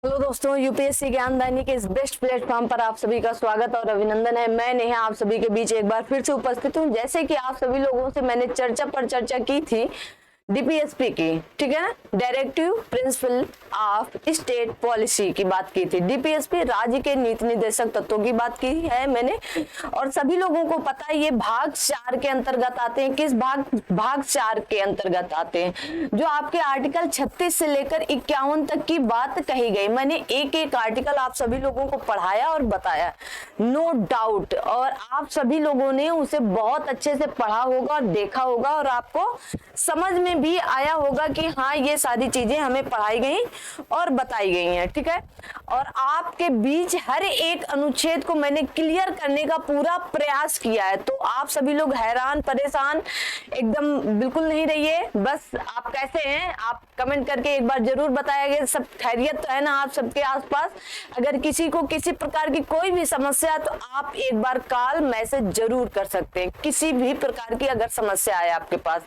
Hello दोस्तों, UPSC ज्ञानदायनी के इस बेस्ट प्लेटफॉर्म पर आप सभी का स्वागत और अभिनंदन है। मैं नेहा आप सभी के बीच एक बार फिर से उपस्थित हूं। जैसे कि आप सभी लोगों से मैंने चर्चा की थी डीपीएसपी की, ठीक है ना, directive principle of state policy की बात की थी। डीपीएसपी राज्य के नीति निर्देशक तत्वों की बात की है मैंने, और सभी लोगों को पता है ये भाग 4 के अंतर्गत आते हैं। किस भाग 4 के अंतर्गत आते हैं? जो आपके आर्टिकल 36 से लेकर 51 तक की बात कही गई। मैंने एक एक आर्टिकल आप सभी लोगों को पढ़ाया और बताया, नो डाउट, और आप सभी लोगों ने उसे बहुत अच्छे से पढ़ा होगा और देखा होगा और आपको समझ में भी आया होगा कि हाँ ये सारी चीजें हमें पढ़ाई गई और बताई गई हैं, ठीक है। और आपके बीच हर एक अनुच्छेद को मैंने क्लियर करने का पूरा प्रयास किया है, तो आप सभी लोग हैरान परेशान एकदम बिल्कुल नहीं रहिए। बस आप कैसे हैं आप कमेंट करके एक बार जरूर बताइएगा। सब खैरियत तो है ना आप सबके आसपास? अगर किसी को किसी प्रकार की कोई भी समस्या है तो आप एक बार कॉल मैसेज जरूर कर सकते हैं, किसी भी प्रकार की अगर समस्या है आपके पास,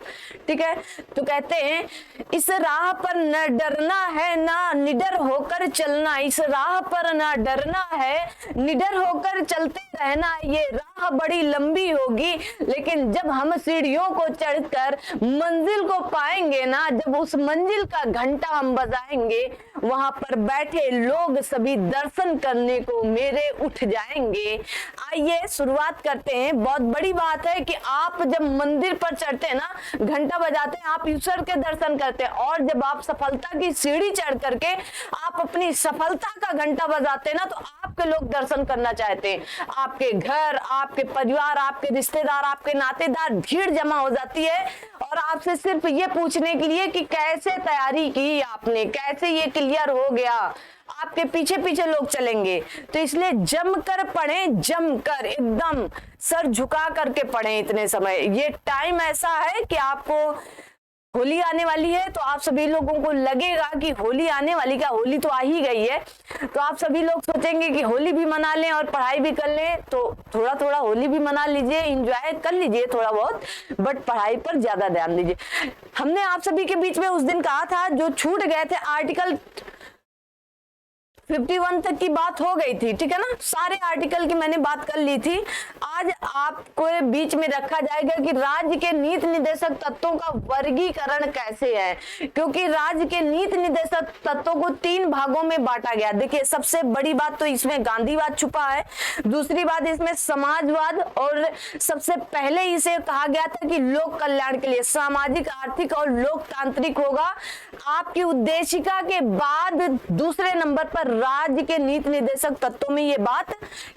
ठीक है। तो कहते हैं इस राह पर न डरना है ना निडर होकर चलना, इस राह पर न डरना है निडर होकर चलते रहना। ये राह बड़ी लंबी होगी लेकिन जब हम सीढ़ियों को चढ़कर मंजिल को पाएंगे ना, जब उस मंजिल का घंटा हम बजाएंगे, वहां पर बैठे लोग सभी दर्शन करने को मेरे उठ जाएंगे। आइए शुरुआत करते हैं। बहुत बड़ी बात है कि आप जब मंदिर पर चढ़ते हैं ना, घंटा बजाते हैं, आप ईश्वर के दर्शन करते हैं, और जब आप सफलता की सीढ़ी चढ़ करके आप अपनी सफलता का घंटा बजाते हैं ना, तो आपके लोग दर्शन करना चाहते हैं। आपके घर, आपके परिवार, आपके रिश्तेदार, आपके नातेदार, भीड़ जमा हो जाती है और आपसे सिर्फ ये पूछने के लिए कि कैसे तैयारी की आपने, कैसे ये क्लियर हो गया। आपके पीछे पीछे लोग चलेंगे, तो इसलिए जमकर पढ़ें, जमकर एकदम सर झुका करके पढ़ें। इतने समय ये टाइम ऐसा है कि आपको होली आने वाली है, तो आप सभी लोगों को लगेगा कि होली आने वाली, क्या होली तो आ ही गई है, तो आप सभी लोग सोचेंगे कि होली भी मना लें और पढ़ाई भी कर लें। तो थोड़ा थोड़ा होली भी मना लीजिए, एंजॉय कर लीजिए थोड़ा बहुत, बट पढ़ाई पर ज्यादा ध्यान दीजिए। हमने आप सभी के बीच में उस दिन कहा था, जो छूट गए थे आर्टिकल 51 तक की बात हो गई थी, ठीक है ना, सारे आर्टिकल की मैंने बात कर ली थी। आज आपको बीच में रखा जाएगा कि राज्य के नीति निर्देशक तत्वों का वर्गीकरण कैसे है, क्योंकि राज्य के नीति निर्देशक तत्वों को 3 भागों में बांटा गया। देखिए सबसे बड़ी बात तो इसमें गांधीवाद छुपा है, दूसरी बात इसमें समाजवाद, और सबसे पहले इसे कहा गया था कि लोक कल्याण के लिए सामाजिक, आर्थिक और लोकतांत्रिक होगा। आपकी उद्देशिका के बाद दूसरे नंबर पर राज्य के नीति निर्देशक तत्वों में ये बात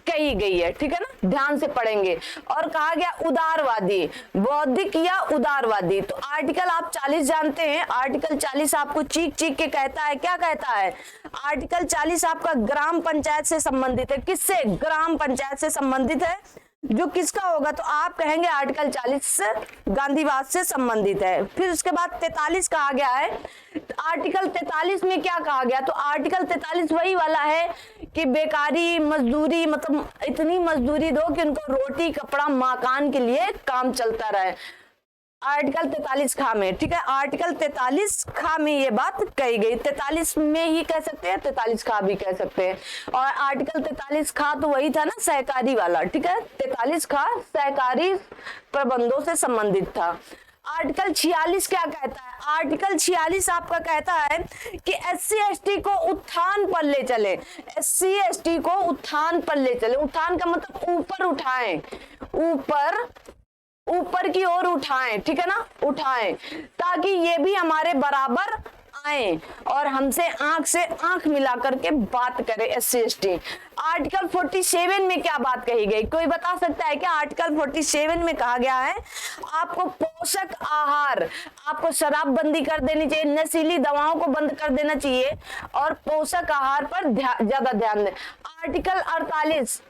कही गई है, ठीक है ना, ध्यान से पढ़ेंगे। और कहा गया उदारवादी, बौद्धिक या उदारवादी। तो आर्टिकल आप 40 जानते हैं, आर्टिकल 40 आपको चीख चीख के कहता है, क्या कहता है? आर्टिकल 40 आपका ग्राम पंचायत से संबंधित है। किससे? ग्राम पंचायत से संबंधित है। जो किसका होगा? तो आप कहेंगे आर्टिकल 40 गांधीवाद से संबंधित है। फिर उसके बाद 43 कहा गया है। आर्टिकल 43 में क्या कहा गया? तो आर्टिकल 43 वही वाला है कि बेकारी मजदूरी, मतलब इतनी मजदूरी दो कि उनको रोटी कपड़ा मकान के लिए काम चलता रहे। आर्टिकल 43 खा में, ठीक है, आर्टिकल 43 खा में ये बात कही गई। 43 में ही कह सकते हैं, 43 खा भी कह सकते हैं। और आर्टिकल 43 खा तो वही था ना, सहकारी वाला, ठीक है। 43 खा सहकारी प्रबंधों से संबंधित था। आर्टिकल 46 क्या कहता है? आर्टिकल 46 आपका कहता है कि SC ST को उत्थान पर ले चले, SC ST को उत्थान पर ले चले। उत्थान का मतलब ऊपर उठाएं, ऊपर की ओर उठाएं, ठीक है ना, उठाएं, ताकि ये भी हमारे बराबर आए और हमसे आंख से आंख मिला करके बात करे SC ST। आर्टिकल 47 में क्या बात कही गई? कोई बता सकता है क्या? आर्टिकल 47 में कहा गया है आपको पोषक आहार, आपको शराब बंदी कर देनी चाहिए, नशीली दवाओं को बंद कर देना चाहिए और पोषक आहार पर ज्यादा ध्यान दें। आर्टिकल 48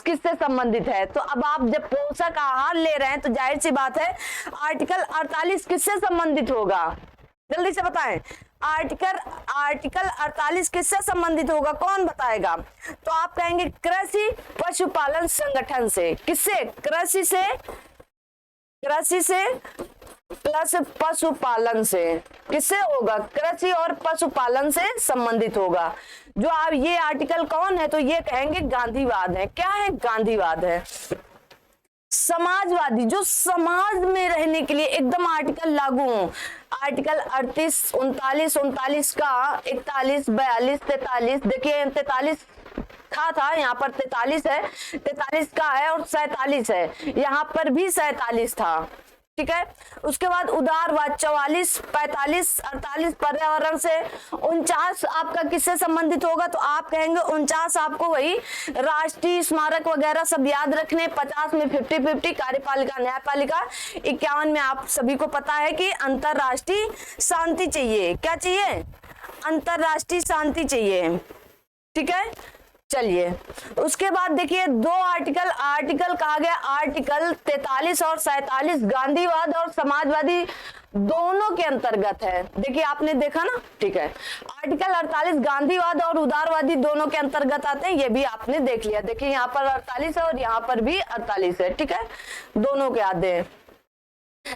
किससे संबंधित है? तो अब आप जब पोषक आहार ले रहे हैं तो जाहिर सी बात है आर्टिकल 48 किससे संबंधित होगा? जल्दी से बताएं। आर्टिकल 48 किससे संबंधित होगा? कौन बताएगा? तो आप कहेंगे कृषि पशुपालन संगठन से। किससे? कृषि से प्लस पशुपालन से, किससे होगा? कृषि और पशुपालन से संबंधित होगा। जो आप ये आर्टिकल कौन है? तो ये कहेंगे गांधीवाद है। क्या है? गांधीवाद है। समाजवादी, जो समाज में रहने के लिए एकदम आर्टिकल लागू हो। आर्टिकल 38, 39, 39 का 41, 42, 43, देखिए 43 था यहाँ पर 43 है, 43 का है और 47 है, यहाँ पर भी 47 था। ठीक है, उसके बाद उदारवाद 44, 45, 48 पर्यावरण से। 49 आपका किससे संबंधित होगा? तो आप कहेंगे 49 आपको वही राष्ट्रीय स्मारक वगैरह सब याद रखने। 50 में 50-50 कार्यपालिका न्यायपालिका। 51 में आप सभी को पता है कि अंतरराष्ट्रीय शांति चाहिए। क्या चाहिए? अंतरराष्ट्रीय शांति चाहिए। ठीक है, चलिए उसके बाद देखिए दो आर्टिकल कहा गया, आर्टिकल 43 और 47 गांधीवाद और समाजवादी दोनों के अंतर्गत है। देखिए आपने देखा ना, ठीक है। आर्टिकल 48 गांधीवाद और उदारवादी दोनों के अंतर्गत आते हैं, ये भी आपने देख लिया। देखिए यहाँ पर 48 है और यहाँ पर भी 48 है। ठीक है, दोनों के आते हैं।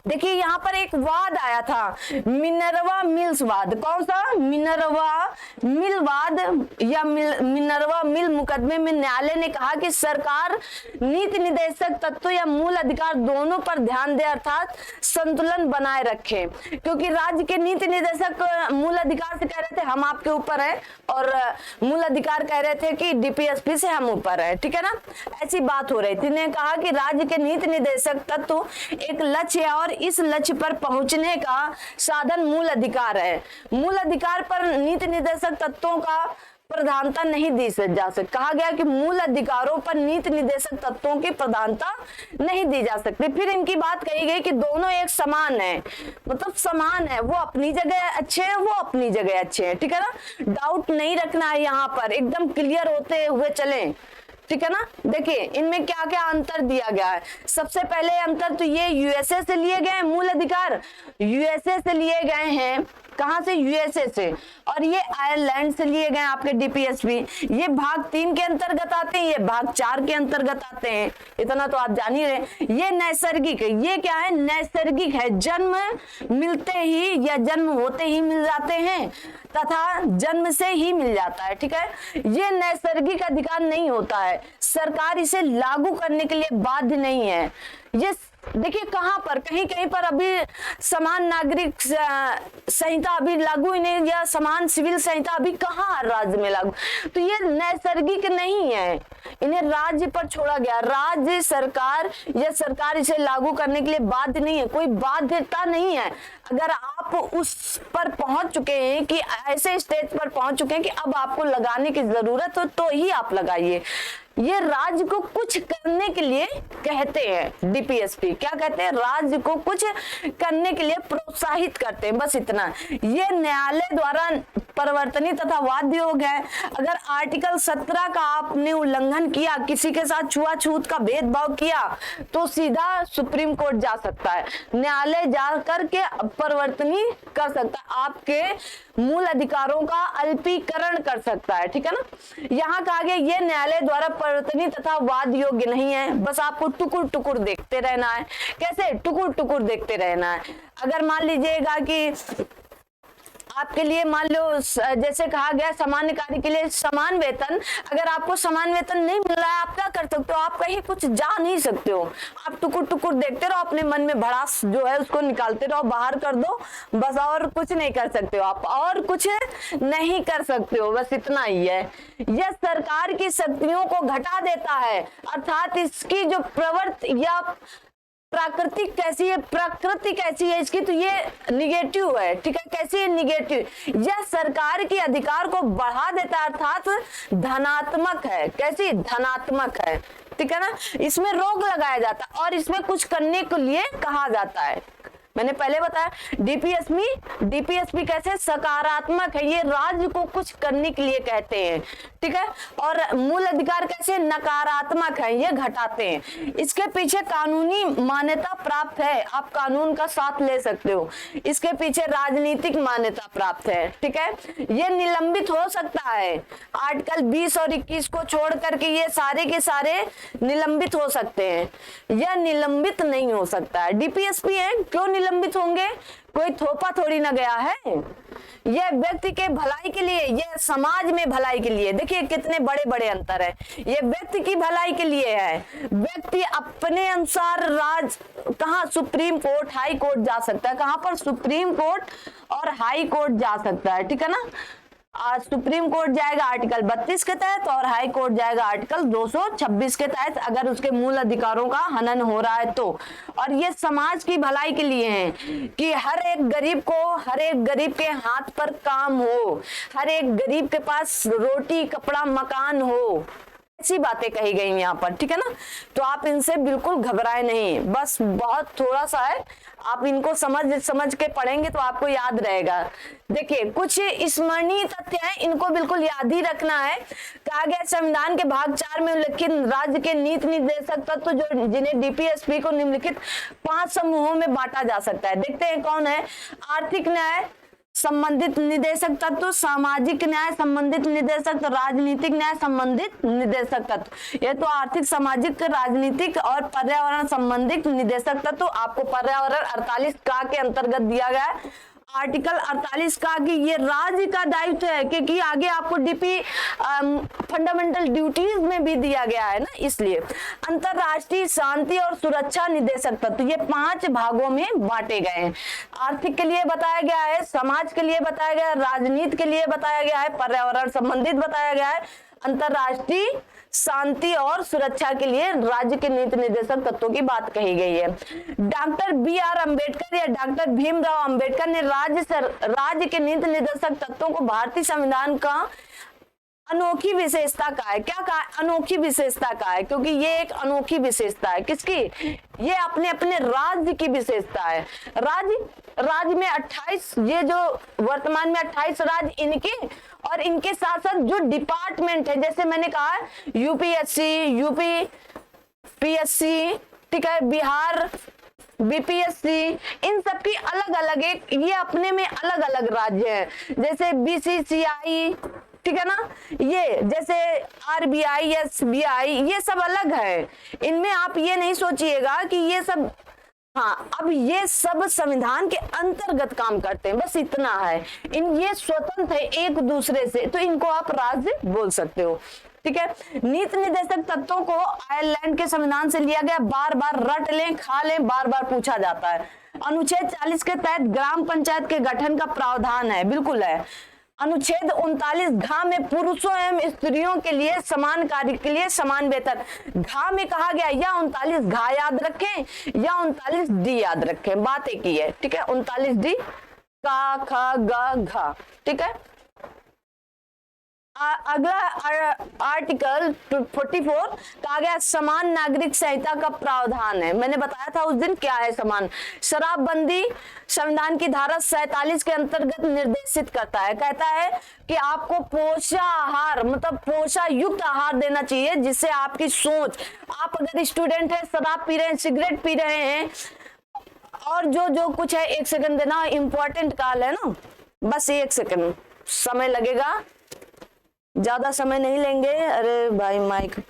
देखिए यहाँ पर एक वाद आया था, मिनर्वा मिल्स वाद। कौन सा? मिनर्वा मिल वाद या मिनर्वा मिल मुकदमे में न्यायालय ने कहा कि सरकार नीति निर्देशक तत्व या मूल अधिकार दोनों पर ध्यान दे, अर्थात संतुलन बनाए रखे। क्योंकि राज्य के नीति निर्देशक मूल अधिकार से कह रहे थे हम आपके ऊपर है, और मूल अधिकार कह रहे थे कि डीपीएसपी से हम ऊपर है। ठीक है ना, ऐसी बात हो रही थी। ने कहा कि राज्य के नीति निर्देशक तत्व एक लक्ष्य और इस लक्ष्य पर पहुंचने का साधन मूल अधिकार है। मूल अधिकार पर नीति निर्देशक तत्वों का प्रधानता नहीं दी जा सकती। कहा गया कि मूल अधिकारों पर नीति निर्देशक तत्वों की प्रधानता नहीं दी जा सकती। फिर इनकी बात कही गई कि दोनों एक समान है, मतलब समान है, वो अपनी जगह अच्छे हैं, वो अपनी जगह अच्छे हैं। ठीक है ना, डाउट नहीं रखना है, यहाँ पर एकदम क्लियर होते हुए चलें। ठीक है ना, देखिए इनमें क्या क्या अंतर दिया गया है। सबसे पहले अंतर तो ये यूएसए से लिए गए मूल अधिकार, यूएसए से लिए गए हैं। कहां से? यूएसए से। और ये आयरलैंड से लिए गए आपके डीपीएसपी। ये भाग 3 के अंतर्गत आते हैं, ये भाग 4 के अंतर्गत आते हैं। इतना तो आप जान ही रहे। ये नैसर्गिक है, ये क्या है? नैसर्गिक है, जन्म मिलते ही या जन्म होते ही मिल जाते हैं तथा जन्म से ही मिल जाता है। ठीक है, ये नैसर्गिक अधिकार नहीं होता है, सरकार इसे लागू करने के लिए बाध्य नहीं है। ये देखिए कहां पर, कहीं कहीं पर अभी समान नागरिक संहिता अभी लागू ही नहीं, या समान सिविल संहिता अभी कहां राज्य में लागू। तो ये नैसर्गिक नहीं है, इन्हें राज्य पर छोड़ा गया। राज्य सरकार या सरकार इसे लागू करने के लिए बाध्य नहीं है, कोई बाध्यता नहीं है। अगर आप उस पर पहुंच चुके हैं कि ऐसे स्टेज पर पहुंच चुके हैं कि अब आपको लगाने की जरूरत हो तो ही आप लगाइए। ये राज्य को कुछ करने के लिए कहते हैं, डीपीएसपी क्या कहते हैं? राज्य को कुछ करने के लिए प्रोत्साहित करते हैं, बस इतना। ये न्यायालय द्वारा परिवर्तनीय तथा वाद्य योग है। अगर आर्टिकल 17 का आपने उल्लंघन किया, किसी के साथ छुआछूत का भेदभाव किया, तो सीधा सुप्रीम कोर्ट जा सकता है, न्यायालय जा करके परिवर्तनीय कर सकता है, आपके मूल अधिकारों का अल्पीकरण कर सकता है। ठीक है ना, यहाँ कहा गया ये न्यायालय द्वारा परिवर्तनीय तथा वाद योग्य नहीं है। बस आपको टुकुर टुकुर देखते रहना है। कैसे? टुकुर टुकुर देखते रहना है। अगर मान लीजिएगा कि आपके लिए मान लो जैसे कहा गया सामान्य कार्य के लिए समान वेतन, अगर आपको समान वेतन नहीं मिल रहा है, आप क्या कर सकते हो? आप कहीं कुछ जा नहीं सकते हो, आप टुकुर टुकुर देखते रहो, अपने मन में भड़ास जो है उसको निकालते रहो, बाहर कर दो, बस। और कुछ नहीं कर सकते हो आप, और कुछ नहीं कर सकते हो, बस इतना ही है। यह सरकार की शक्तियों को घटा देता है, अर्थात इसकी जो प्रवृत्ति या प्रकृति कैसी है, प्रकृति कैसी है इसकी, तो ये निगेटिव है। ठीक है, कैसी है? निगेटिव। यह सरकार के अधिकार को बढ़ा देता है, अर्थात धनात्मक है। कैसी? धनात्मक है। ठीक है ना, इसमें रोक लगाया जाता है और इसमें कुछ करने के लिए कहा जाता है। मैंने पहले बताया डीपीएसपी कैसे? सकारात्मक है, ये राज्य को कुछ करने के लिए कहते हैं। ठीक है, और मूल अधिकार कैसे? नकारात्मक है, ये घटाते हैं। इसके पीछे कानूनी मान्यता प्राप्त है, आप कानून का साथ ले सकते हो। इसके पीछे राजनीतिक मान्यता प्राप्त है। ठीक है, ये निलंबित हो सकता है। आर्टिकल 20 और 21 को छोड़ करके ये सारे के सारे निलंबित हो सकते हैं, यह निलंबित नहीं हो सकता है। डीपीएसपी है, क्यों निलंबित निलंबित होंगे, कोई थोपा थोड़ी ना गया है। यह व्यक्ति के भलाई के लिए, यह समाज में भलाई के लिए, देखिए कितने बड़े बड़े अंतर है। यह व्यक्ति की भलाई के लिए है। व्यक्ति अपने अनुसार कहाँ, सुप्रीम कोर्ट, हाई कोर्ट जा सकता है। कहां पर? सुप्रीम कोर्ट और हाई कोर्ट जा सकता है, ठीक है ना। आज सुप्रीम कोर्ट जाएगा आर्टिकल 32 के तहत और हाई कोर्ट जाएगा आर्टिकल 226 के तहत, अगर उसके मूल अधिकारों का हनन हो रहा है तो। और ये समाज की भलाई के लिए है कि हर एक गरीब को, हर एक गरीब के हाथ पर काम हो, हर एक गरीब के पास रोटी कपड़ा मकान हो, ऐसी बातें कही गई यहाँ पर, ठीक है ना। तो आप इनसे बिल्कुल घबराए नहीं, बस बहुत थोड़ा सा है, आप इनको समझ के पढ़ेंगे तो आपको याद रहेगा। देखिए कुछ स्मरणीय तथ्य हैं, इनको बिल्कुल याद ही रखना है। कहा गया संविधान के भाग 4 में उल्लिखित राज्य के नीति निर्देशक तत्व जो जिन्हें डीपीएसपी को निम्नलिखित 5 समूहों में बांटा जा सकता है। देखते हैं कौन है। आर्थिक न्याय संबंधित निदेशक तत्व, सामाजिक न्याय संबंधित निदेशक तत्व, राजनीतिक न्याय संबंधित निदेशक तत्व। ये तो आर्थिक, सामाजिक, राजनीतिक और पर्यावरण संबंधित निदेशक तत्व आपको पर्यावरण 48 का के अंतर्गत दिया गया है। आर्टिकल 48 का कि ये राज्य का दायित्व है, क्योंकि आगे आपको डीपी फंडामेंटल ड्यूटीज में भी दिया गया है ना, इसलिए। अंतरराष्ट्रीय शांति और सुरक्षा निदेशक तत्व ये 5 भागों में बांटे गए हैं। आर्थिक के लिए बताया गया है, समाज के लिए बताया गया है, राजनीति के लिए बताया गया है, पर्यावरण संबंधित बताया गया है, अंतरराष्ट्रीय शांति और सुरक्षा के लिए राज्य के नीति निर्देशक तत्वों की बात कही गई है। Doctor B R. अम्बेडकर या डॉक्टर भीमराव अम्बेडकर ने राज्य के नीति निर्देशक तत्वों को भारतीय संविधान का अनोखी विशेषता का है। क्या कहा? अनोखी विशेषता का है, क्योंकि ये एक अनोखी विशेषता है। किसकी? ये अपने अपने राज्य की विशेषता है। राज्य में 28, ये जो वर्तमान में 28 राज्य इनके, और इनके साथ साथ जो डिपार्टमेंट है, जैसे मैंने कहा यूपीएससी, यूपीपीएससी, ठीक है, बिहार बीपीएससी, इन सब की अलग अलग एक, ये अपने में अलग अलग राज्य है। जैसे बीसीसीआई, ठीक है ना, ये जैसे आरबीआई, एसबीआई, ये सब अलग है। इनमें आप ये नहीं सोचिएगा कि ये सब, हाँ, अब ये सब संविधान के अंतर्गत काम करते हैं, बस इतना है। ये स्वतंत्र है एक दूसरे से, तो इनको आप राज्य बोल सकते हो, ठीक है। नीति निर्देशक तत्वों को आयरलैंड के संविधान से लिया गया, बार बार रट लें, खा लें, बार बार पूछा जाता है। अनुच्छेद 40 के तहत ग्राम पंचायत के गठन का प्रावधान है, बिल्कुल है। अनुच्छेद 39 घ में पुरुषों एवं स्त्रियों के लिए समान कार्य के लिए समान वेतन। घ में कहा गया, या 39 घ याद रखें या 39 डी याद रखें, बात एक ही है, ठीक है। 39 डी, का, ख, ग, घ, ठीक है। अगला आर्टिकल 44 कहा गया समान नागरिक संहिता का प्रावधान है। मैंने बताया था उस दिन क्या है समान। शराबबंदी संविधान की धारा 47 के अंतर्गत निर्देशित करता है, कहता है कि आपको पोषाहार, मतलब पोषा युक्त आहार देना चाहिए, जिससे आपकी सोच, आप अगर स्टूडेंट है, शराब पी रहे हैं, सिगरेट पी रहे हैं, और जो कुछ है, 1 सेकंड देना, इंपॉर्टेंट कॉल है ना, बस 1 सेकंड समय लगेगा, ज्यादा समय नहीं लेंगे। अरे भाई माइक,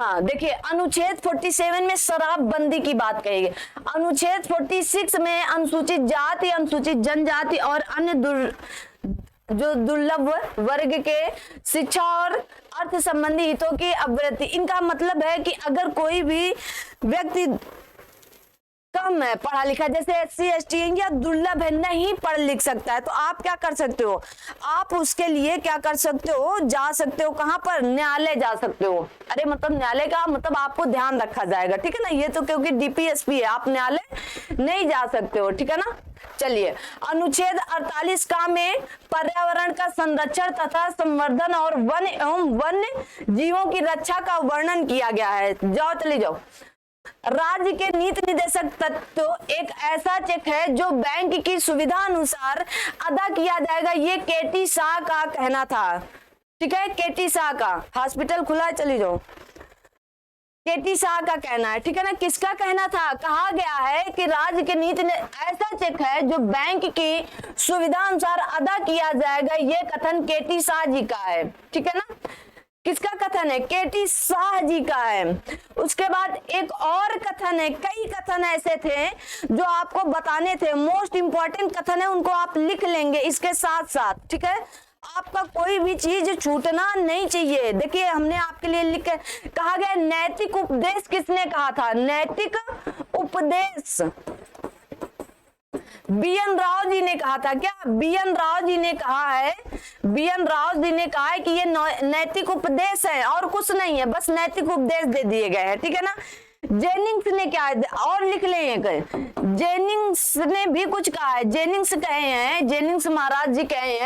हाँ देखिए, अनुच्छेद 47 में शराबबंदी की बात कही गई। अनुच्छेद 46 में अनुसूचित जाति, अनुसूचित जनजाति और अन्य जो दुर्लभ वर्ग के शिक्षा और अर्थ संबंधी हितों की अवृत्ति। इनका मतलब है कि अगर कोई भी व्यक्ति कम है पढ़ा लिखा, जैसे SC ST या दुर्लभ है, नहीं पढ़ लिख सकता है, तो आप क्या कर सकते हो, आप उसके लिए क्या कर सकते हो, जा सकते हो, कहां पर, न्यायालय जा सकते हो। अरे मतलब न्यायालय का मतलब आपको ध्यान रखा जाएगा, ठीक है ना, ये तो क्योंकि डीपीएसपी है, आप न्यायालय नहीं जा सकते हो, ठीक है ना। चलिए, अनुच्छेद 48 का में पर्यावरण का संरक्षण तथा संवर्धन और वन एवं वन्य जीवों की रक्षा का वर्णन किया गया है। जाओ, चले जाओ। राज्य के नीति निर्देशक तत्व एक ऐसा चेक है जो बैंक की सुविधा अनुसार अदा किया जाएगा, ये केटी शाह का कहना था, ठीक है, केटी शाह का। हॉस्पिटल खुला है, चली जाओ। केटी शाह का कहना है, ठीक है ना। किसका कहना था? कहा गया है कि राज्य के नीति ने ऐसा चेक है जो बैंक की सुविधा अनुसार अदा किया जाएगा, ये कथन केटी शाह जी का है, ठीक है ना। किसका कथन है? केटी शाह जी का है। उसके बाद एक और कथन है, कई कथन ऐसे थे जो आपको बताने थे, मोस्ट इंपॉर्टेंट कथन है, उनको आप लिख लेंगे इसके साथ साथ, ठीक है। आपका कोई भी चीज छूटना नहीं चाहिए। देखिए हमने आपके लिए लिख कहा गया नैतिक उपदेश, किसने कहा था? नैतिक उपदेश बी.एन. राव जी ने कहा था। क्या बी.एन. राव जी ने कहा है? बी.एन. राव जी ने कहा है कि ये नैतिक उपदेश है और कुछ नहीं है, बस नैतिक उपदेश दे दिए गए हैं, ठीक है ना। जेनिंग्स ने क्या है और लिख लेंगे, जेनिंग्स ने भी कुछ कहा है। जेनिंग्स कहे हैं, जेनिंग्स महाराज जी कहे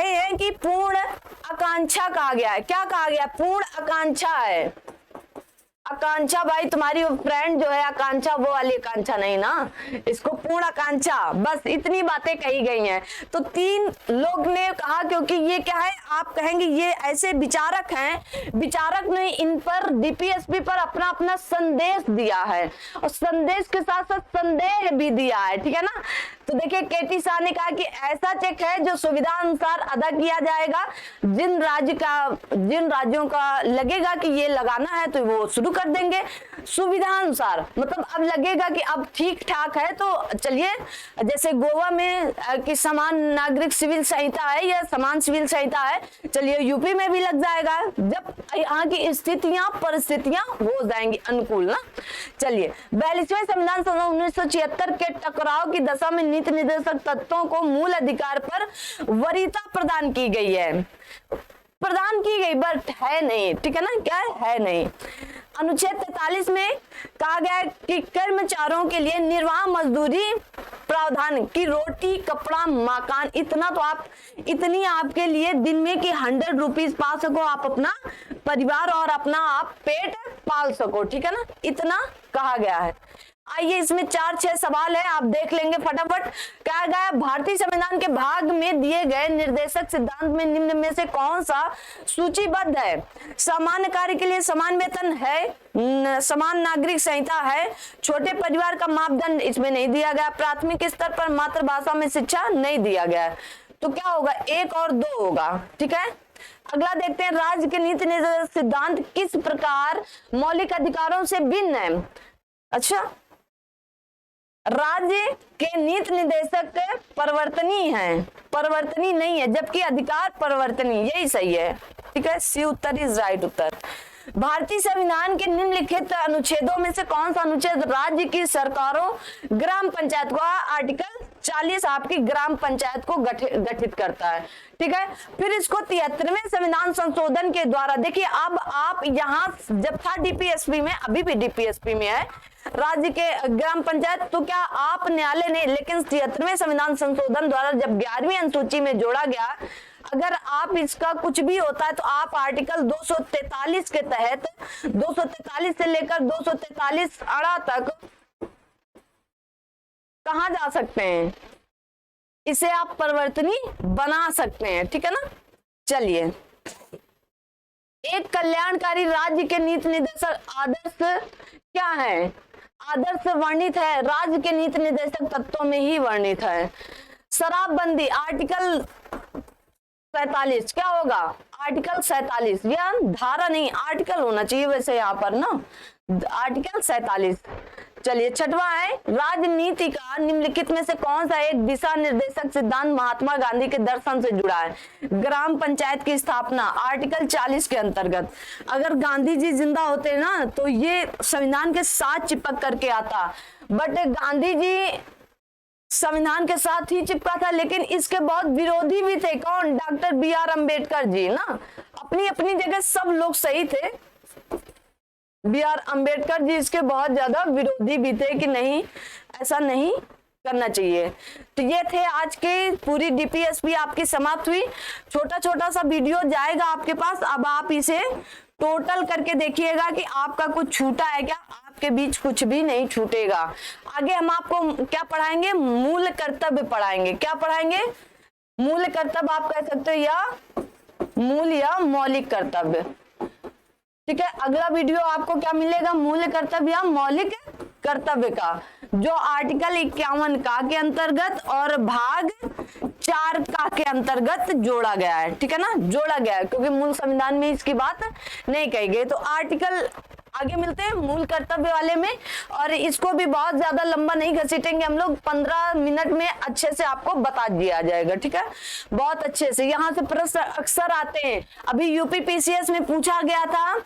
हैं कि पूर्ण आकांक्षा कहा गया है। क्या कहा गया? पूर्ण आकांक्षा है। आकांक्षा भाई तुम्हारी फ्रेंड जो है आकांक्षा, वो वाली आकांक्षा नहीं ना, इसको पूर्ण आकांक्षा, बस इतनी बातें कही गई हैं। तो 3 लोग ने कहा, क्योंकि ये क्या है, आप कहेंगे ये ऐसे विचारक हैं, विचारक ने इन पर डीपीएसपी पर अपना अपना संदेश दिया है और संदेश के साथ साथ संदेह भी दिया है, ठीक है ना। तो देखिए केटी शाह ने कहा कि ऐसा चेक है जो सुविधा अनुसार अदा किया जाएगा, जिन राज्यों का लगेगा कि ये लगाना है तो वो शुरू कर देंगे सुविधा अनुसार। मतलब अब लगेगा कि अब ठीक ठाक है तो चलिए, जैसे गोवा में कि समान नागरिक सिविल संहिता है या समान सिविल संहिता है, चलिए यूपी में भी लग जाएगा जब यहाँ की स्थितियां परिस्थितियां हो जाएंगी अनुकूल ना। चलिए 42वें संविधान संशोधन 1976 के टकराव की दशा में नीति निर्देशक तत्वों को मूल अधिकार पर वरीयता प्रदान की गई है, प्रदान की गई बट है नहीं, ठीक है ना। क्या है नहीं। अनुच्छेद 43 में कहा गया कि कर्मचारियों के लिए निर्वाह मजदूरी प्रावधान की रोटी कपड़ा मकान इतना तो आप, इतनी आपके लिए दिन में कि 100 रुपीज पा सको, आप अपना परिवार और अपना आप पेट पाल सको, ठीक है ना, इतना कहा गया है। आइए इसमें 4-6 सवाल है, आप देख लेंगे फटाफट। कहा गया भारतीय संविधान के भाग में दिए गए निर्देशक सिद्धांत में निम्न में से कौन सा सूचीबद्ध है? सामान्य कार्य के लिए समान वेतन है, समान नागरिक संहिता है, छोटे परिवार का मापदंड इसमें नहीं दिया गया, प्राथमिक स्तर पर मातृभाषा में शिक्षा नहीं दिया गया। तो क्या होगा? 1 और 2 होगा, ठीक है। अगला देखते हैं, राज्य के नीति निर्देशक सिद्धांत किस प्रकार मौलिक अधिकारों से भिन्न है? अच्छा, राज्य के नीति निर्देशक परिवर्तनीय है, परिवर्तनीय नहीं है, जबकि अधिकार परिवर्तनीय, यही सही है, ठीक है। सी उत्तर इज राइट उत्तर। भारतीय संविधान के निम्नलिखित अनुच्छेदों में से कौन सा अनुच्छेद राज्य की सरकारों ग्राम पंचायत को, आर्टिकल 40 आपकी ग्राम पंचायत को गठित करता है, ठीक है। फिर इसको 73वें संविधान संशोधन के द्वारा, देखिए अब आप यहाँ जब था डीपीएसपी में, अभी भी डीपीएसपी में है राज्य के ग्राम पंचायत, तो क्या आप न्यायालय ने, लेकिन 73वें संविधान संशोधन द्वारा जब 11वीं अनुसूची में जोड़ा गया, अगर आप इसका कुछ भी होता है तो आप आर्टिकल 243 के तहत 243 से लेकर 243 अड़ा तक कहां जा सकते हैं? इसे आप परिवर्तनीय बना सकते हैं, ठीक है ना। चलिए, एक कल्याणकारी राज्य के नीति निर्देशक आदर्श क्या है? आदर्श वर्णित है, राज्य के नीति निर्देशक तत्वों में ही वर्णित है। शराबबंदी आर्टिकल 47 क्या होगा? आर्टिकल 47, या धारा नहीं आर्टिकल होना चाहिए वैसे यहाँ पर ना, आर्टिकल 47। चलिए 6वां है, राजनीति का निम्नलिखित में से कौन सा एक दिशा निर्देशक सिद्धांत महात्मा गांधी के दर्शन से जुड़ा है? ग्राम पंचायत की स्थापना आर्टिकल 40 के अंतर्गत। अगर गांधी जी जिंदा होते ना तो ये संविधान के साथ चिपक करके आता, बट गांधी जी संविधान के साथ ही चिपका था, लेकिन इसके बहुत विरोधी भी थे। कौन? Doctor B R. अम्बेडकर जी ना, अपनी अपनी जगह सब लोग सही थे, बी.आर. अम्बेडकर जी इसके बहुत ज्यादा विरोधी भी थे कि नहीं ऐसा नहीं करना चाहिए। तो ये थे आज के पूरी डीपीएसपी आपकी समाप्त हुई। छोटा छोटा सा वीडियो जाएगा आपके पास, अब आप इसे टोटल करके देखिएगा कि आपका कुछ छूटा है क्या। आपके बीच कुछ भी नहीं छूटेगा। आगे हम आपको क्या पढ़ाएंगे? मूल कर्तव्य पढ़ाएंगे। क्या पढ़ाएंगे? मूल कर्तव्य आप कह सकते हो, या मूल या मौलिक कर्तव्य। ठीक है। अगला वीडियो आपको क्या मिलेगा, मूल कर्तव्य, मौलिक कर्तव्य का, जो आर्टिकल 51 का के अंतर्गत और भाग 4 का के अंतर्गत जोड़ा गया है। ठीक है ना, जोड़ा गया है, क्योंकि मूल संविधान में इसकी बात नहीं कही गई। तो आर्टिकल आगे मिलते हैं मूल कर्तव्य वाले में, और इसको भी बहुत ज्यादा लंबा नहीं घसीटेंगे हम लोग, 15 मिनट में अच्छे से आपको बता दिया जाएगा। ठीक है, बहुत अच्छे से। यहाँ से प्रश्न अक्सर आते हैं, अभी यूपी पीसीएस में पूछा गया था,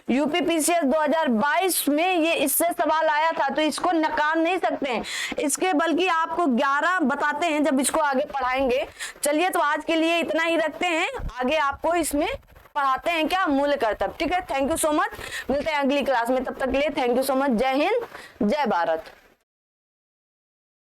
यूपी पीसीएस 2022 में ये इससे सवाल आया था, तो इसको नकार नहीं सकते हैं इसके, बल्कि आपको 11 बताते हैं जब इसको आगे पढ़ाएंगे। चलिए, तो आज के लिए इतना ही रखते हैं, आगे आपको इसमें पढ़ाते हैं क्या, मूल कर्तव्य। ठीक है, थैंक यू सो मच, मिलते हैं अगली क्लास में, तब तक के लिए थैंक यू सो मच। जय हिंद, जय भारत।